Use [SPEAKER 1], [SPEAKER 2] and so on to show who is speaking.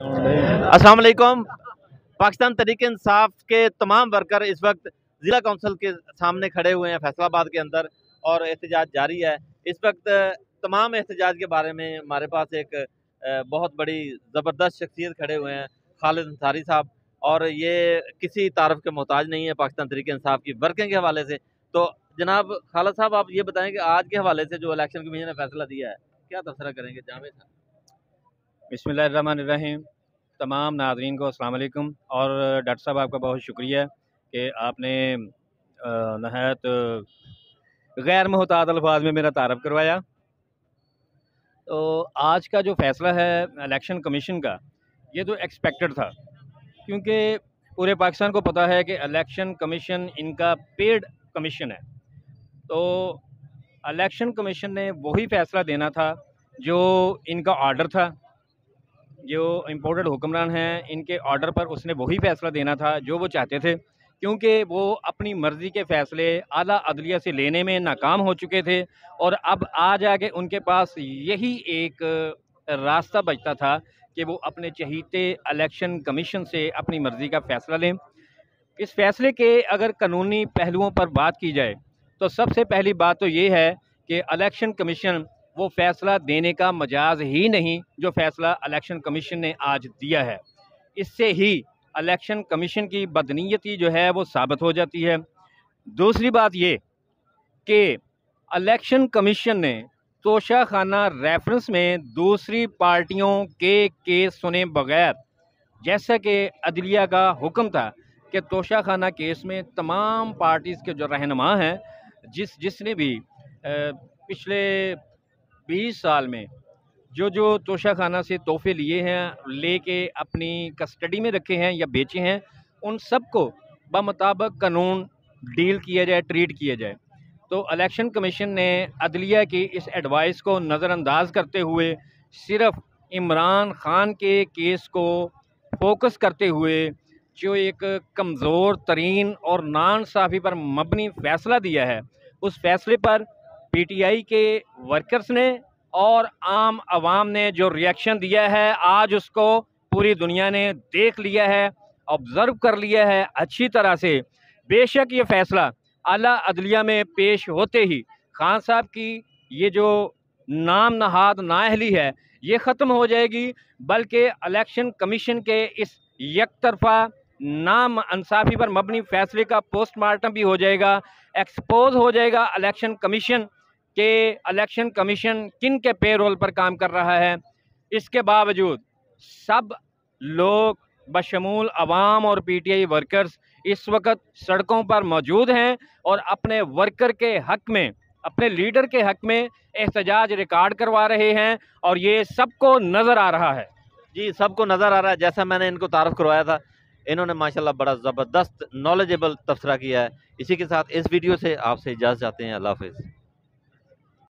[SPEAKER 1] अस्सलाम वालेकुम। पाकिस्तान तहरीक इंसाफ के तमाम वर्कर इस वक्त ज़िला कौंसिल के सामने खड़े हुए हैं फैसलाबाद के अंदर और एहतजाज जारी है। इस वक्त तमाम एहतजाज के बारे में हमारे पास एक बहुत बड़ी ज़बरदस्त शख्सियत खड़े हुए हैं, खालिद अंसारी साहब, और ये किसी तारफ़ के मोहताज नहीं है पाकिस्तान तहरीक इंसाफ की वर्किंग के हवाले से। तो जनाब खालिद साहब, आप ये बताएं कि आज के हवाले से जो इलेक्शन कमीशन ने फैसला दिया है, क्या तबसरा करेंगे? जावेद साहब।
[SPEAKER 2] बिस्मिल्लाहिर्रहमानिर्रहीम। तमाम नाज़रीन को अस्सलाम वालेकुम। और डॉक्टर साहब, आपका बहुत शुक्रिया कि आपने नहायत गैर मुहताद अल्फाज में मेरा तारफ़ करवाया। तो आज का जो फ़ैसला है इलेक्शन कमीशन का, ये तो एक्सपेक्टेड था, क्योंकि पूरे पाकिस्तान को पता है कि इलेक्शन कमीशन इनका पेड कमीशन है। तो इलेक्शन कमीशन ने वही फ़ैसला देना था जो इनका ऑर्डर था। जो इम्पोर्टेड हुक्मरान हैं, इनके ऑर्डर पर उसने वही फ़ैसला देना था जो वो चाहते थे, क्योंकि वो अपनी मर्ज़ी के फ़ैसले आला अदलिया से लेने में नाकाम हो चुके थे और अब आ जाके उनके पास यही एक रास्ता बचता था कि वो अपने चहीते इलेक्शन कमीशन से अपनी मर्ज़ी का फ़ैसला लें। इस फ़ैसले के अगर कानूनी पहलुओं पर बात की जाए तो सबसे पहली बात तो ये है कि इलेक्शन कमीशन वो फ़ैसला देने का मजाज ही नहीं जो फ़ैसला इलेक्शन कमीशन ने आज दिया है। इससे ही इलेक्शन कमीशन की बदनीयती जो है वो साबित हो जाती है। दूसरी बात ये कि इलेक्शन कमीशन ने तोशाखाना रेफरेंस में दूसरी पार्टियों के केस सुने बगैर, जैसा कि अदलिया का हुक्म था कि तोशाखाना केस में तमाम पार्टीज़ के जो रहनुमा हैं, जिसने भी पिछले 20 साल में जो तोशाखाना से तोहफे लिए हैं, लेके अपनी कस्टडी में रखे हैं या बेचे हैं, उन सब को बमुताबिक कानून डील किया जाए, ट्रीट किया जाए। तो इलेक्शन कमीशन ने अदलिया की इस एडवाइस को नज़रअंदाज करते हुए सिर्फ़ इमरान खान के केस को फोकस करते हुए जो एक कमज़ोर तरीन और नाइंसाफ़ी पर मबनी फ़ैसला दिया है, उस फ़ैसले पर पीटीआई के वर्कर्स ने और आम आवाम ने जो रिएक्शन दिया है, आज उसको पूरी दुनिया ने देख लिया है, ऑब्ज़र्व कर लिया है अच्छी तरह से। बेशक ये फ़ैसला आला अदलिया में पेश होते ही खान साहब की ये जो नाम नहाद नाअहली है ये ख़त्म हो जाएगी, बल्कि इलेक्शन कमीशन के इस एक तरफा नाम इंसाफ़ी पर मबनी फ़ैसले का पोस्टमार्टम भी हो जाएगा। एक्सपोज हो जाएगा इलेक्शन कमीशन कि इलेक्शन कमीशन किन के पेरोल पर काम कर रहा है। इसके बावजूद सब लोग बशमूल अवाम और पीटीआई वर्कर्स इस वक्त सड़कों पर मौजूद हैं और अपने वर्कर के हक़ में, अपने लीडर के हक़ में एहतजाज रिकॉर्ड करवा रहे हैं और ये सबको नज़र आ रहा है।
[SPEAKER 1] जी, सबको नज़र आ रहा है। जैसा मैंने इनको तारफ़ करवाया था, इन्होंने माशाल्लाह बड़ा ज़बरदस्त नॉलेजेबल तबसरा किया है। इसी के साथ इस वीडियो से आपसे इजाज़त चाहते हैं। अल्लाह हाफ़िज़।